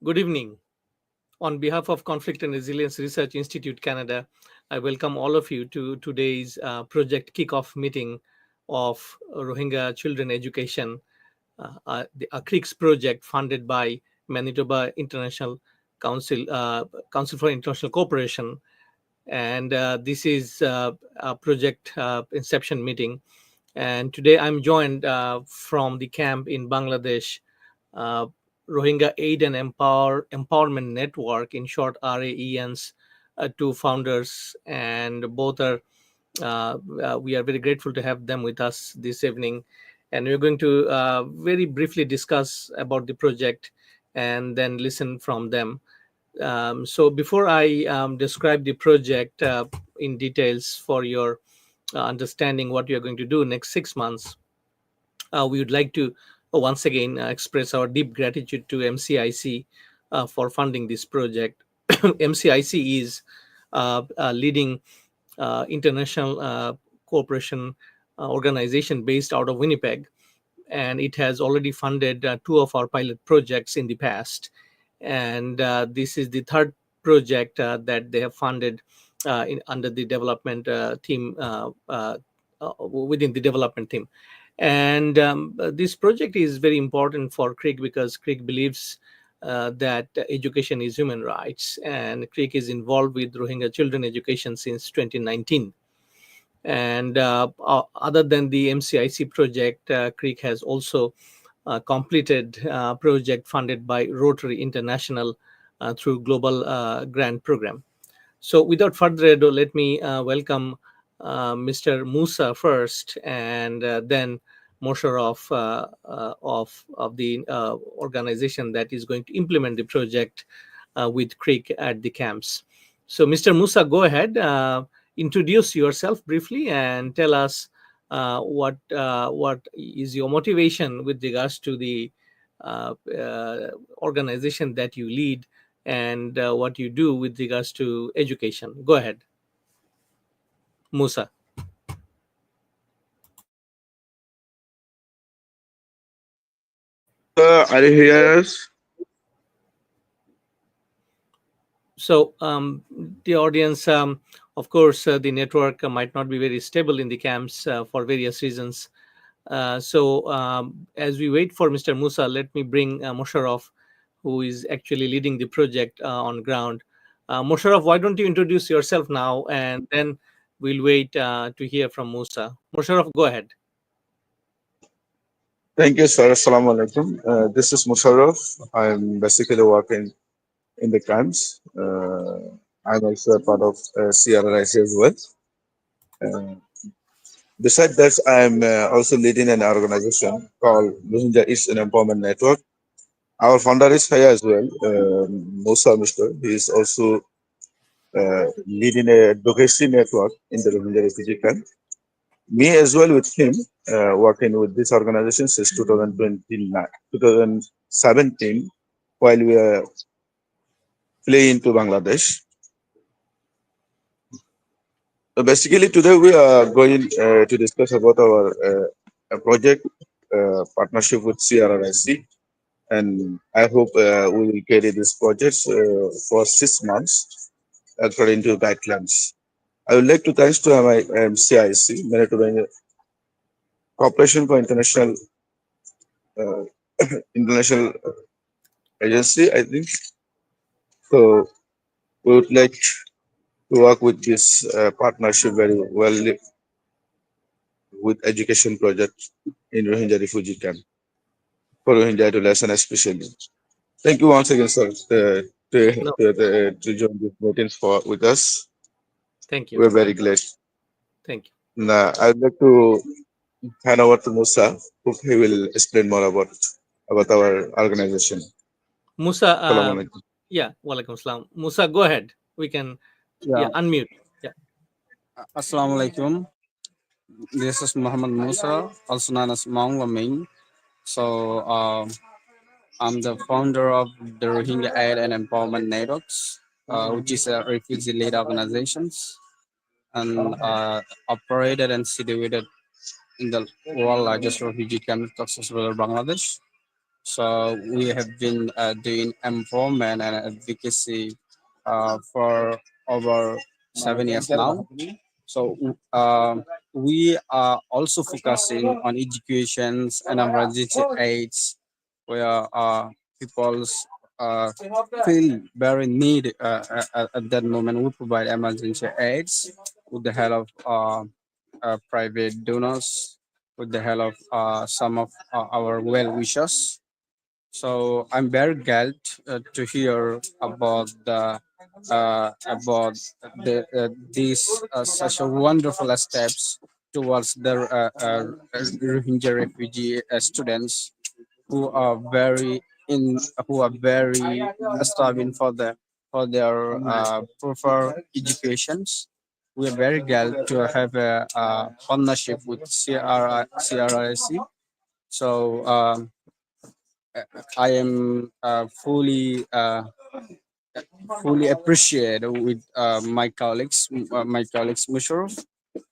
Good evening. On behalf of Conflict and Resilience Research Institute Canada, I welcome all of you to today's project kickoff meeting of Rohingya Children Education, the CRRIC's project funded by Manitoba International Council for International Cooperation. And this is a project inception meeting. And today I'm joined from the camp in Bangladesh, uh, Rohingya Aid and Empowerment Network, in short RAEN's two founders, and both are we are very grateful to have them with us this evening, and we're going to very briefly discuss about the project and then listen from them. So before I describe the project in details for your understanding what you're going to do next 6 months, we would like to once again express our deep gratitude to MCIC for funding this project. MCIC is a leading international cooperation organization based out of Winnipeg, and it has already funded two of our pilot projects in the past. And this is the third project that they have funded under the development team, within the development team. And this project is very important for CRRIC because CRRIC believes that education is human rights, and CRRIC is involved with Rohingya children education since 2019. And other than the MCIC project, CRRIC has also completed project funded by Rotary International through Global Grant Program. So without further ado, let me welcome Mr. Musa first, and then Mosharov of the organization that is going to implement the project with CRRIC at the camps. So, Mr. Musa, go ahead, introduce yourself briefly, and tell us what is your motivation with regards to the organization that you lead, and what you do with regards to education. Go ahead, Musa. Are you here? So, the audience, of course, the network might not be very stable in the camps for various reasons. So, as we wait for Mr. Musa, let me bring Mosharov, who is actually leading the project on ground. Mosharov, why don't you introduce yourself now, and then we'll wait to hear from Musa. Mosharov, go ahead. Thank you, sir. Assalamu alaikum. This is Musharraf. I'm basically working in the camps. I'm also a part of CRRIC as well. Uh, Besides that, I'm also leading an organization called Rohingya East and Empowerment Network. Our founder is here as well, Musa Mr. He is also leading a advocacy network in the Rohingya refugee camp. Me as well with him, working with this organization since 2017, while we are fleeing to Bangladesh. So basically, today we are going to discuss about our project partnership with CRRIC, and I hope we will carry this project for 6 months according to guidelines. I would like to thanks to my CIC, Manitoba Corporation for uh, International Agency, I think. So we would like to work with this partnership very well with education project in Rohingya refugee camp for Rohingya adolescents especially. Thank you once again, sir, No, to join this meetings for with us. thank you. We're very glad. Thank you. Now, I'd like to hand over to Musa, who he will explain more about our organization. Musa, Assalamu alaikum. yeah, walaikum salam. Musa, go ahead. We can, Yeah, yeah, unmute. Yeah. Assalamu alaikum. This is Muhammad Musa, also known as Maung Laming. So, I'm the founder of the Rohingya Aid and Empowerment Networks, which is a refugee-led organizations and operated and situated in the world largest refugee camp, Cox's Bazar, Bangladesh. So we have been doing empowerment and advocacy for over 7 years now. So we are also focusing on educations and emergency aids, where people's uh, feel very need at that moment. We provide emergency aids with the help of private donors, with the help of some of our well wishers. So I'm very glad to hear about these such a wonderful steps towards the Rohingya refugee students who are very in who are very starving for their proper educations. We are very glad to have a partnership with CRRIC. So I am fully appreciate with my colleagues Musharraf.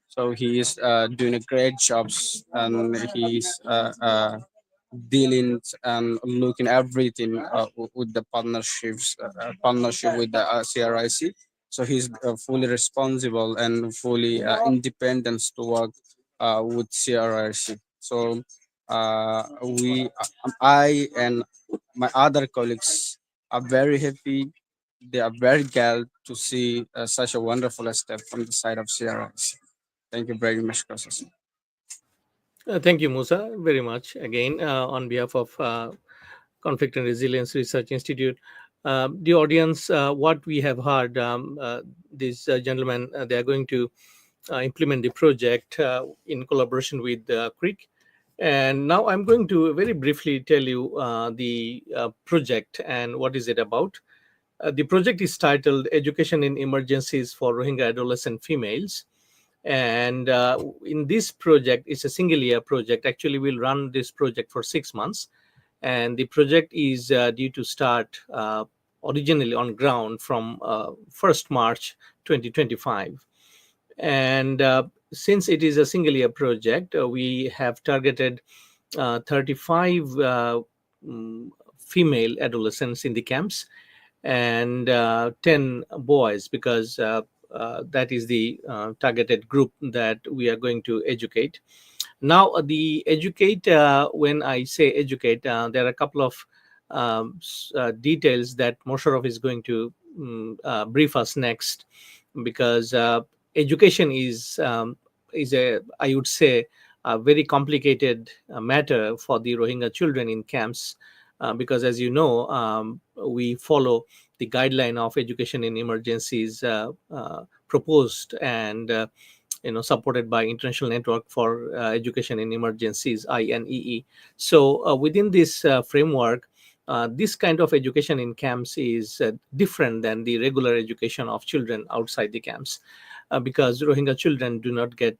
So he is doing a great job, and he's dealing and looking everything with the partnership with the CRIC. So he's fully responsible and fully independent to work with CRIC. So I and my other colleagues are very happy. They are very glad to see such a wonderful step from the side of CRIC. Thank you very much, Kosos. Thank you, Musa, very much again on behalf of Conflict and Resilience Research Institute. The audience, what we have heard, these gentlemen, they are going to implement the project in collaboration with CRRIC. And now I'm going to very briefly tell you the project and what is it about. The project is titled Education in Emergencies for Rohingya Adolescent Females. And in this project, it's a single year project. Actually, we'll run this project for 6 months. And the project is due to start originally on ground from 1st March 2025. And since it is a single year project, we have targeted 35 female adolescents in the camps and 10 boys, because that is the targeted group that we are going to educate. Now, the educate, when I say educate, there are a couple of details that Mosharov is going to brief us next, because education is a, I would say, a very complicated matter for the Rohingya children in camps, because as you know, we follow the guideline of education in emergencies proposed and supported by International Network for Education in Emergencies, INEE. So within this framework, this kind of education in camps is different than the regular education of children outside the camps, because Rohingya children do not get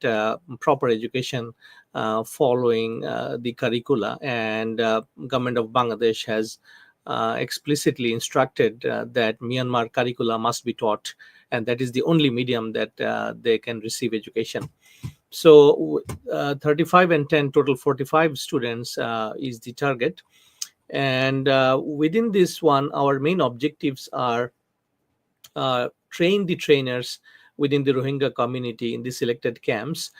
proper education following the curricula, and government of Bangladesh has explicitly instructed that Myanmar curricula must be taught, and that is the only medium that they can receive education. So 35 and 10, total 45 students is the target. And within this one, our main objectives are train the trainers within the Rohingya community in the selected camps,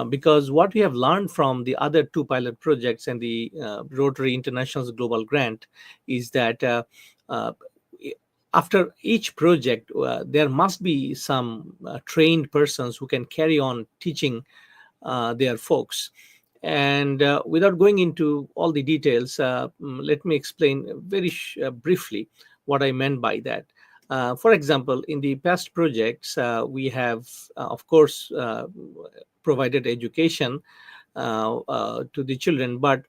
because what we have learned from the other two pilot projects and the Rotary International's global grant is that uh, after each project, there must be some trained persons who can carry on teaching their folks. And without going into all the details, let me explain very briefly what I meant by that. For example, in the past projects, we have, of course, provided education to the children. But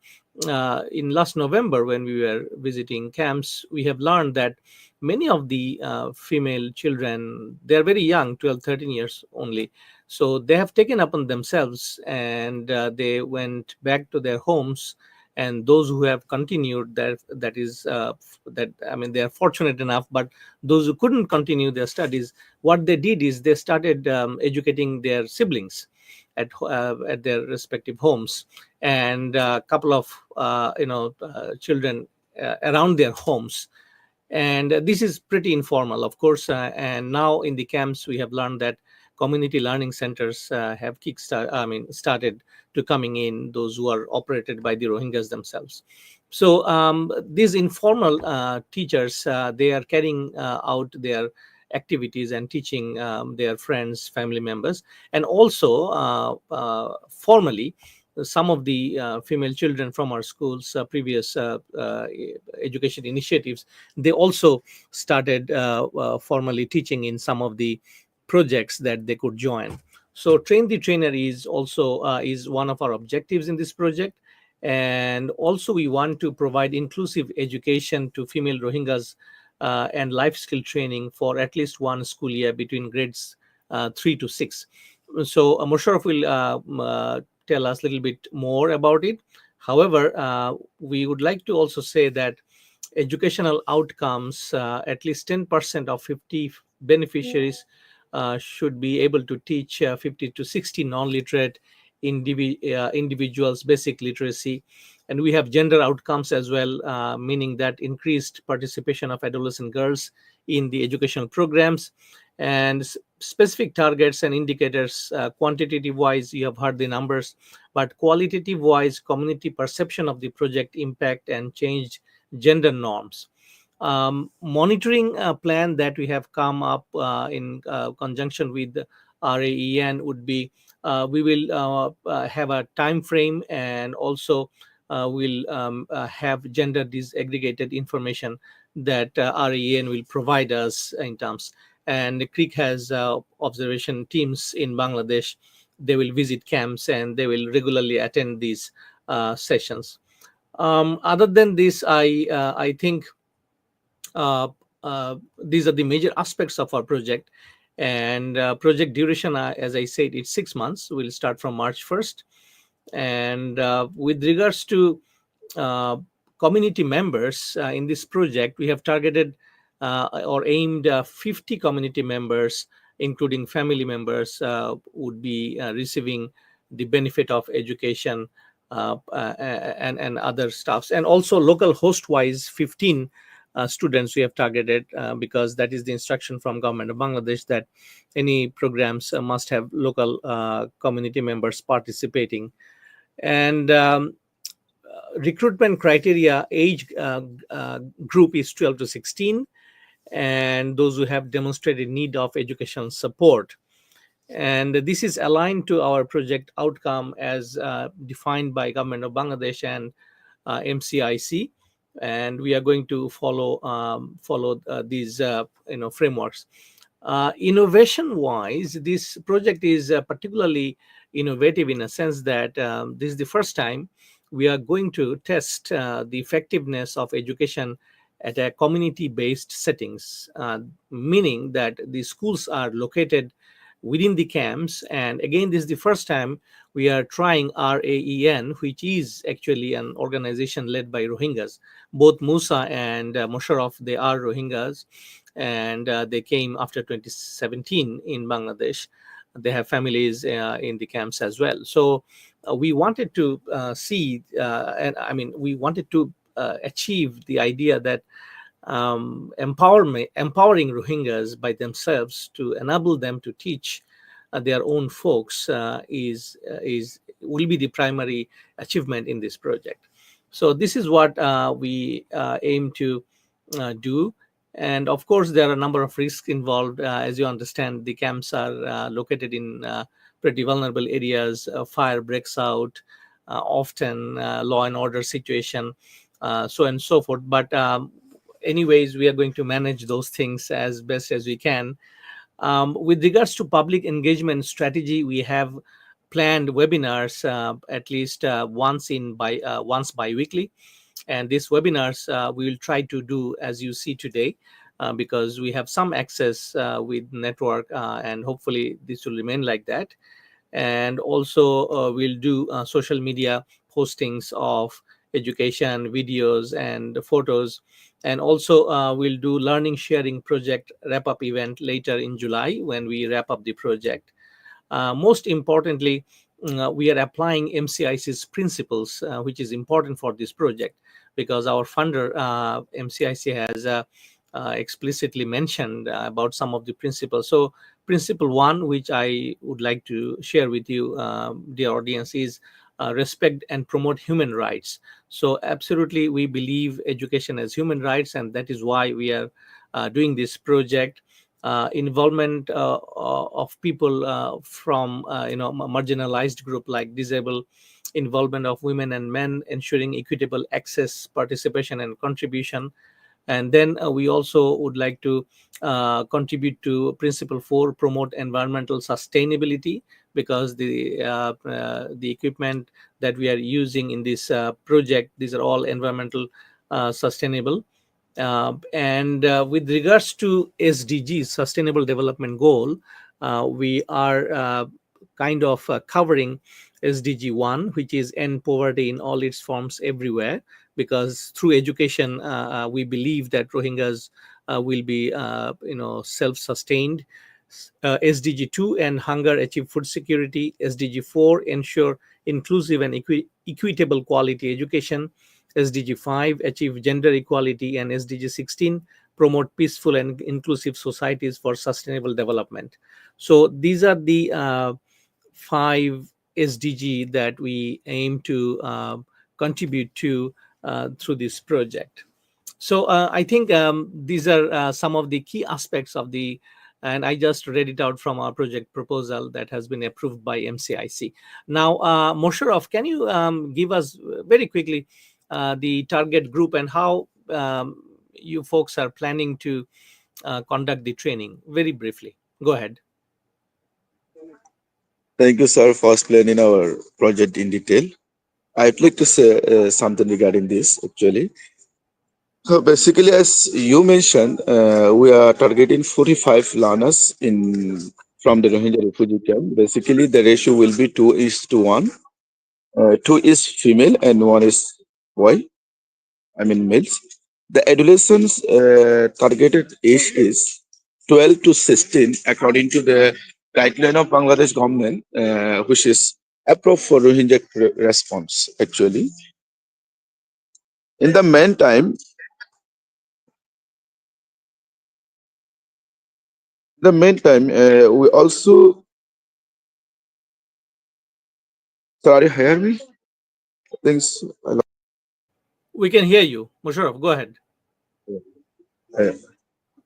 in last November, when we were visiting camps, we have learned that many of the female children, they're very young, 12, 13 years only. So they have taken upon themselves, and they went back to their homes. And those who have continued, that is that, I mean, they are fortunate enough. But those who couldn't continue their studies, what they did is they started educating their siblings at their respective homes. And a couple of children around their homes. And this is pretty informal, of course. And now in the camps, we have learned that community learning centers have started to coming in, those who are operated by the Rohingyas themselves. So these informal teachers, they are carrying out their activities and teaching their friends, family members, and also formally some of the female children from our schools previous education initiatives, they also started formally teaching in some of the projects that they could join. So train the trainer is also is one of our objectives in this project. And also we want to provide inclusive education to female Rohingyas and life skill training for at least one school year between grades 3 to 6. So Musharraf will tell us a little bit more about it. However, we would like to also say that educational outcomes, at least 10% of 50 beneficiaries should be able to teach 50 to 60 non-literate individuals basic literacy. And we have gender outcomes as well, meaning that increased participation of adolescent girls in the educational programs. And specific targets and indicators, quantitative wise, you have heard the numbers, but qualitative wise, community perception of the project impact and change gender norms. Monitoring plan that we have come up in conjunction with RAEN would be, we will have a time frame, and also we'll have gender disaggregated information that RAEN will provide us in terms. And the CRRIC has observation teams in Bangladesh. They will visit camps and they will regularly attend these sessions. Other than this, I think these are the major aspects of our project. And project duration, as I said, it's 6 months. We'll start from March 1st. And with regards to uh, community members in this project, we have targeted or aimed 50 community members, including family members, would be receiving the benefit of education and other stuffs. And also local host wise, 15 students we have targeted, because that is the instruction from government of Bangladesh that any programs must have local community members participating. And recruitment criteria, age group is 12 to 16, and those who have demonstrated need of educational support. And this is aligned to our project outcome as defined by government of Bangladesh and MCIC. And we are going to follow these frameworks. Innovation wise, this project is particularly innovative in a sense that this is the first time we are going to test the effectiveness of education at a community based settings, meaning that the schools are located within the camps. And again, this is the first time we are trying RAEN, which is actually an organization led by Rohingyas. Both Musa and Musharraf, they are Rohingyas, and they came after 2017 in Bangladesh. They have families in the camps as well. So we wanted to see, and I mean, we wanted to achieve the idea that empowering Rohingyas by themselves to enable them to teach their own folks is will be the primary achievement in this project. So this is what we aim to do. And of course, there are a number of risks involved. As you understand, the camps are located in pretty vulnerable areas. Fire breaks out often, law and order situation, so and so forth. But anyways, we are going to manage those things as best as we can. With regards to public engagement strategy, we have planned webinars at least once bi-weekly. And these webinars we will try to do as you see today, because we have some access with network, and hopefully this will remain like that. And also we'll do social media postings of education videos and photos. And also we'll do learning sharing project wrap up event later in July when we wrap up the project. Most importantly, we are applying MCIC's principles, which is important for this project. because our funder, MCIC, has explicitly mentioned about some of the principles. So principle one, which I would like to share with you, dear audience, is respect and promote human rights. So absolutely, we believe education as human rights, and that is why we are doing this project. Involvement of people from marginalized group like disabled, involvement of women and men, ensuring equitable access, participation, and contribution. And then we also would like to contribute to principle 4, promote environmental sustainability, because the equipment that we are using in this project, these are all environmental sustainable. And with regards to SDGs, Sustainable Development Goal, we are kind of covering SDG 1, which is end poverty in all its forms everywhere, because through education, we believe that Rohingyas will be, self-sustained. SDG 2, and hunger, achieve food security. SDG 4, ensure inclusive and equitable quality education. SDG 5, achieve gender equality. And SDG 16, promote peaceful and inclusive societies for sustainable development. So these are the 5 SDG that we aim to contribute to through this project. So I think these are some of the key aspects of the, and I just read it out from our project proposal that has been approved by MCIC. Now, Mosharraf, can you give us very quickly the target group and how you folks are planning to conduct the training? Very briefly, go ahead. Thank you, sir, for explaining our project in detail. I'd like to say something regarding this actually. So basically, as you mentioned, we are targeting 45 learners in from the Rohingya refugee camp. Basically, the ratio will be 2:1. Two is female and one is boy. I mean males. The adolescents targeted age is 12 to 16, according to the guideline of Bangladesh government, which is approved for Rohingya response. Actually, in the meantime, we also sorry, hear me? Things. We can hear you, Mosharraf. Go ahead. Uh,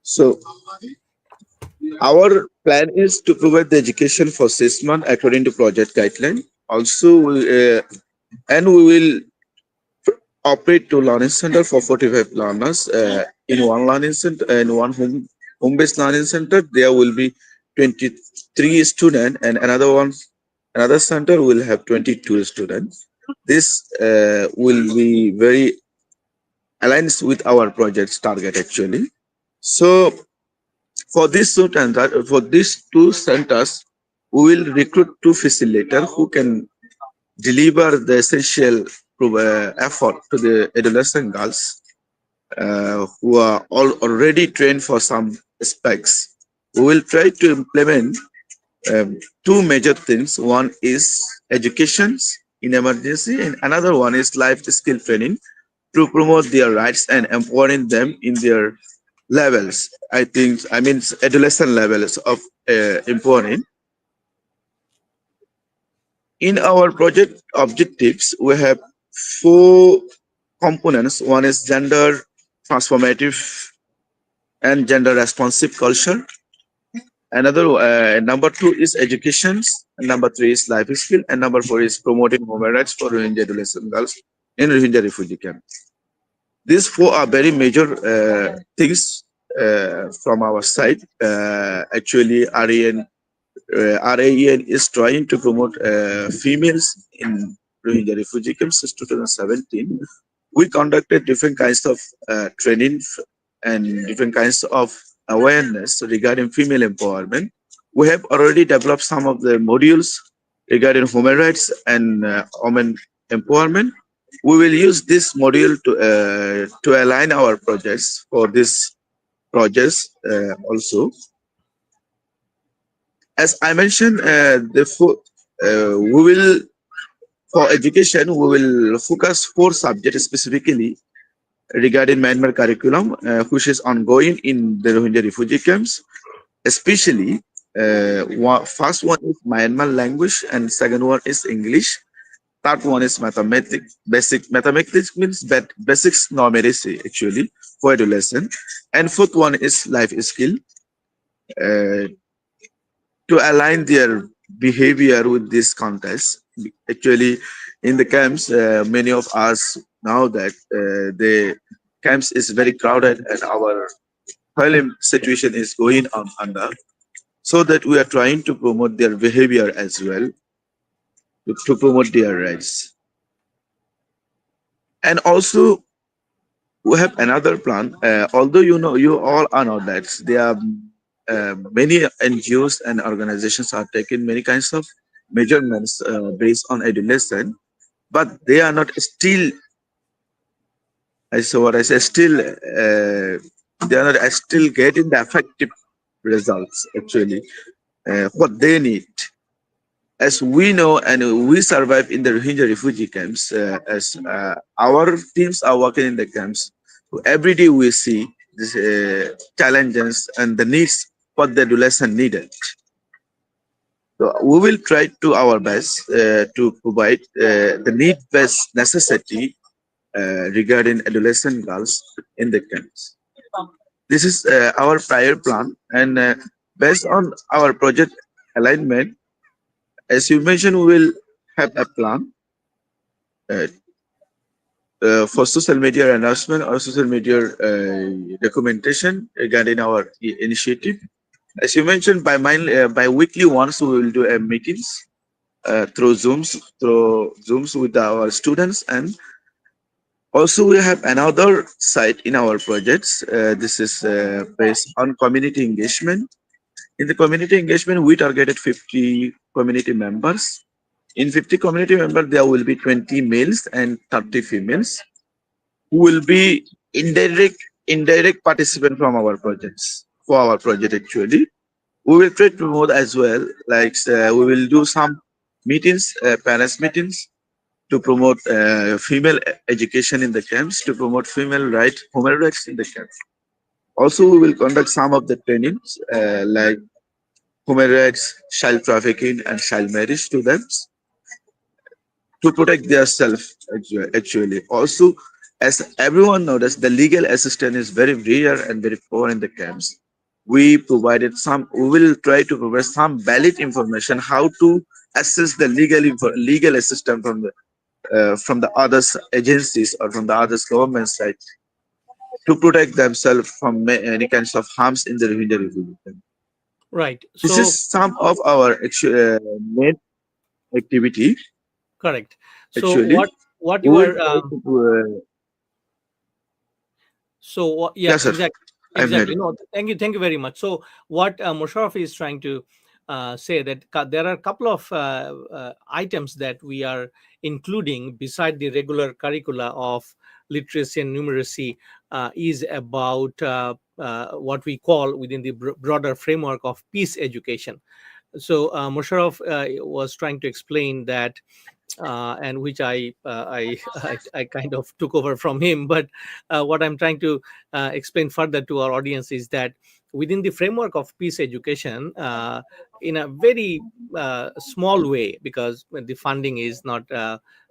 so our plan is to provide the education for 6 months according to project guideline. Also, and we will operate two learning center for 45 learners. In one learning center and one home-based learning center, there will be 23 students, and another center will have 22 students. This will be very aligns with our project's target actually. So for these two centers, we will recruit two facilitators who can deliver the essential effort to the adolescent girls who are already trained for some aspects. We will try to implement two major things. One is education in emergency, and another one is life skill training to promote their rights and empowering them in their levels. I mean, adolescent levels of empowering. In our project objectives, we have four components. One is gender transformative and gender responsive culture. Another number two is education. Number three is life skill, and number four is promoting human rights for Rohingya adolescent girls in Rohingya refugee camp. These four are very major things from our side. Actually, RAEN is trying to promote females in Rohingya refugee camps since 2017. We conducted different kinds of training and different kinds of awareness regarding female empowerment. We have already developed some of the modules regarding human rights and women empowerment. We will use this module to align our projects for this projects also. As I mentioned, we will for education we will focus 4 subjects specifically. regarding Myanmar curriculum, which is ongoing in the Rohingya refugee camps, especially first one is Myanmar language and second one is English. Third one is mathematics. Basic mathematics means that basics numeracy actually for adolescent, and fourth one is life skill uh, to align their behavior with this context. Actually, in the camps, many of us know that the camps is very crowded and our violent situation is going on under. So that we are trying to promote their behavior as well to promote their rights. And also we have another plan. Although you all are know that there are many NGOs and organizations are taking many kinds of measurements based on adolescent, but they are not still. I so what I say still they are not still getting the effective results actually what they need. As we know and we survive in the Rohingya refugee camps, as our teams are working in the camps, so every day we see these challenges and the needs what the adolescent needed. So we will try to our best to provide the need-based necessity regarding adolescent girls in the camps. This is our prior plan, and based on our project alignment, as you mentioned, we will have a plan uh, for social media announcement or social media documentation regarding our initiative. As you mentioned, by weekly once we will do meetings through Zooms with our students, and also we have another site in our projects. This is based on community engagement. In the community engagement, we targeted 50 community members. In 50 community members, there will be 20 males and 30 females who will be indirect participant from our projects for our project actually. We will try to promote as well, like we will do some meetings, parents meetings to promote female education in the camps, to promote female rights, human rights in the camps. Also, we will conduct some of the trainings like human rights, child trafficking, and child marriage to them to protect their self actually. Also, as everyone knows, the legal assistance is very rare and very poor in the camps. We will try to provide some valid information how to assess the legal assistance from the others agencies or from the others government side to protect themselves from any kinds of harms in the Rohingya Revolution. Right. This is So some of our main activity correct. So actually. what We you will are try to yeah, yes sir, exactly, I'm exactly. ready. No, thank you very much. So what Musharraf is trying to say that there are a couple of items that we are including beside the regular curricula of literacy and numeracy, is about what we call within the broader framework of peace education. So Musharraf was trying to explain that, and which I kind of took over from him. But what I'm trying to explain further to our audience is that within the framework of peace education, in a very small way, because the funding is not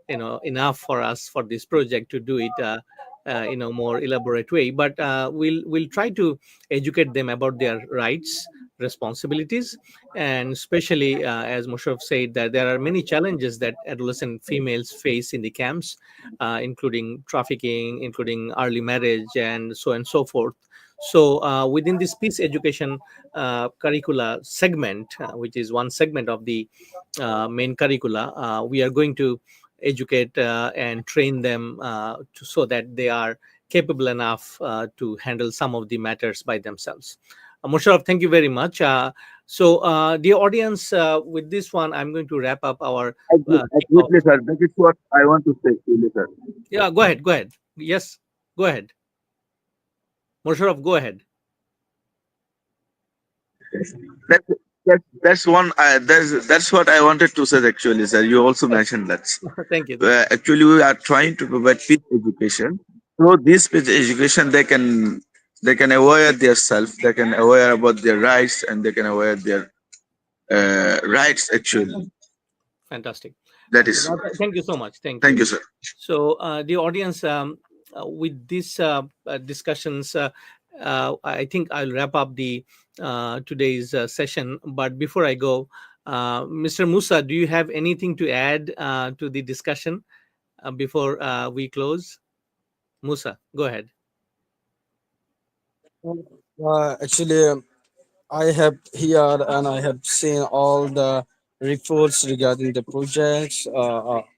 enough for us for this project to do it. In a more elaborate way, but we'll try to educate them about their rights, responsibilities, and especially as Musharraf said, that there are many challenges that adolescent females face in the camps, including trafficking, including early marriage, and so forth. So within this peace education curricula segment, which is one segment of the main curricula, we are going to educate and train them so that they are capable enough to handle some of the matters by themselves. Musharraf, thank you very much. Dear audience, with this one, I'm going to wrap up our kickoff. Absolutely sir, that is what I want to say actually, sir. Yeah, go ahead. Go ahead. Yes, go ahead. Musharraf, go ahead. That's that's one. That's what I wanted to say actually, sir. You also mentioned that. Thank you. Actually, we are trying to provide peace education through this basic education, they can aware their self, they can aware about their rights, and they can aware their rights actually. Fantastic. That Okay. is. Thank you so much. Thank Thank you. you, sir. So, the audience, with these discussions, I think I'll wrap up the today's session. But before I go, Mr. Musa, do you have anything to add to the discussion before we close? Musa, go ahead. Actually, I have here and I have seen all the reports regarding the projects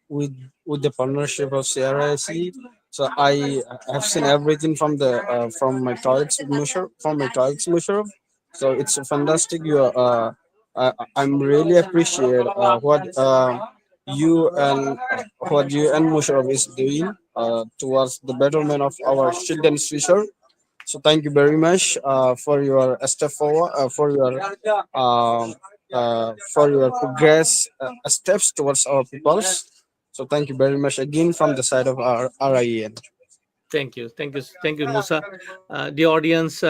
with the partnership of CRIC. So I have seen everything from the from my colleagues Musharraf. So it's fantastic. I'm really appreciate you and what you and Musharraf is doing towards the betterment of our children's future. So thank you very much for your step forward, for your progress steps towards our peoples. So thank you very much again from the side of our RIEN. Thank you. Thank you. Thank you, Musa. The audience,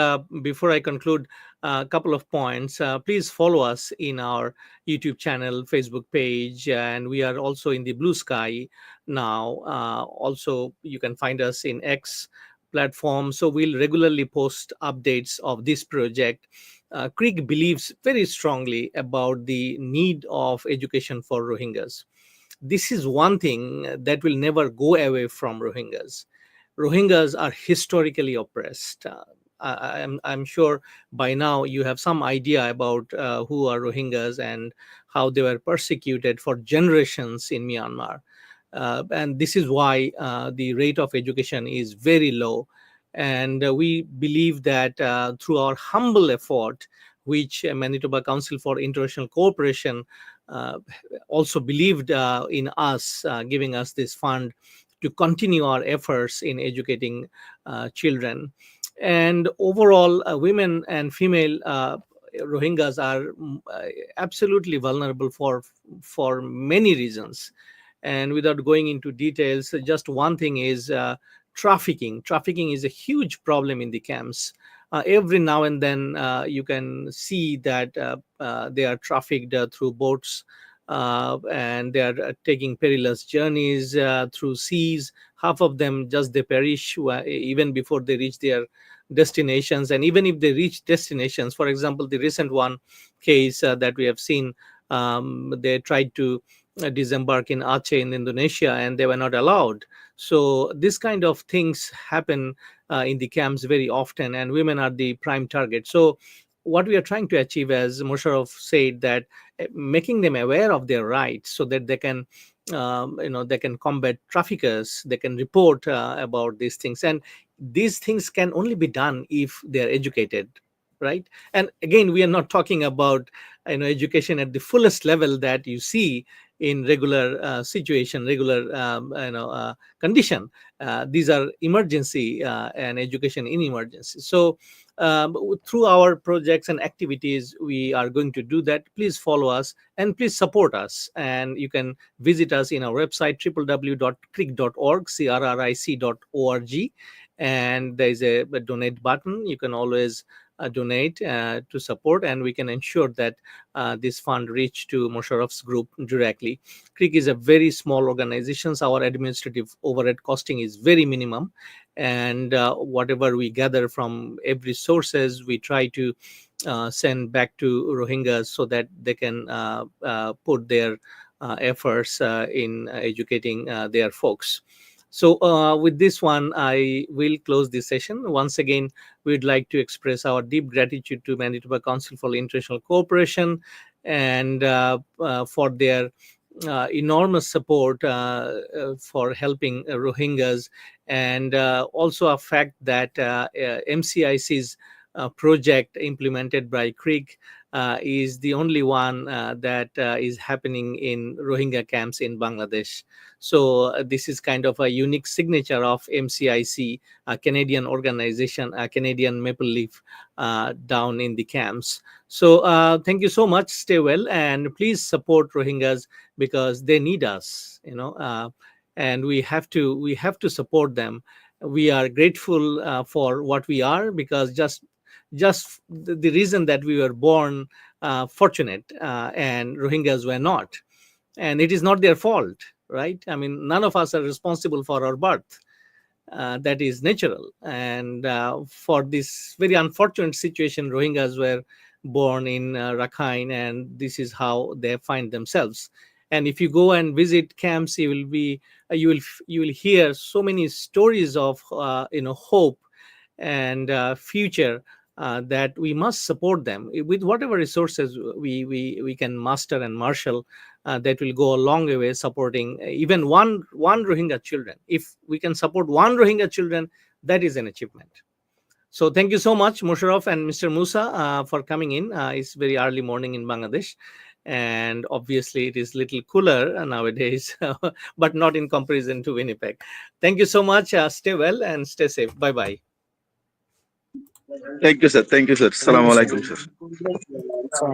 before I conclude, a couple of points. Please follow us in our YouTube channel, Facebook page, and we are also in the Blue Sky now. Also, you can find us in X platform. So we'll regularly post updates of this project. CRRIC believes very strongly about the need of education for Rohingyas. This is one thing that will never go away from Rohingyas. Rohingyas are historically oppressed. I'm sure by now you have some idea about who are Rohingyas and how they were persecuted for generations in Myanmar. And this is why the rate of education is very low. And we believe that through our humble effort, which Manitoba Council for International Cooperation uh, also believed in us, giving us this fund to continue our efforts in educating children. And overall, women and female Rohingyas are absolutely vulnerable for many reasons. And without going into details, just one thing is trafficking. Trafficking is a huge problem in the camps. Every now and then, you can see that they are trafficked through boats, and they are taking perilous journeys through seas. Half of them just they perish even before they reach their destinations. And even if they reach destinations, for example, the recent one case that we have seen, they tried to disembark in Aceh in Indonesia, and they were not allowed. So this kind of things happen in the camps very often, and women are the prime target. So what we are trying to achieve, as Musharraf said, that making them aware of their rights so that they can they can combat traffickers, they can report about these things. And these things can only be done if they are educated, right? And again, we are not talking about education at the fullest level that you see in regular situation, regular condition. These are emergency and education in emergency. So through our projects and activities, we are going to do that. Please follow us and please support us. And you can visit us in our website www.cric.org, crric.org, and there is a donate button. You can always donate to support, and we can ensure that this fund reach to Mosharraf's group directly. CRRIC is a very small organization. So our administrative overhead costing is very minimum, and whatever we gather from every sources, we try to send back to Rohingyas so that they can put their efforts in educating their folks. So with this one, I will close this session. Once again, we'd like to express our deep gratitude to Manitoba Council for International Cooperation and for their enormous support for helping Rohingyas, and also a fact that MCIC's project implemented by CRRIC is the only one that is happening in Rohingya camps in Bangladesh. So this is kind of a unique signature of MCIC, a Canadian organization, a Canadian maple leaf down in the camps. So thank you so much. Stay well, and please support Rohingyas because they need us. And we have to support them. We are grateful for what we are, because just the reason that we were born fortunate, and Rohingyas were not, and it is not their fault, right? I mean, none of us are responsible for our birth. That is natural. And for this very unfortunate situation, Rohingyas were born in Rakhine, and this is how they find themselves. And if you go and visit camps, you will be you will hear so many stories of hope and future, that we must support them with whatever resources we can muster and marshal. That will go a long way supporting even one Rohingya children. If we can support one Rohingya children, that is an achievement. So thank you so much, Musharraf and Mr. Musa, for coming in. It's very early morning in Bangladesh, and obviously it is little cooler nowadays, but not in comparison to Winnipeg. Thank you so much. Stay well and stay safe. Bye bye. Thank you, sir. Thank you, sir. Thank Assalamu you, alaikum, sir. sir. So,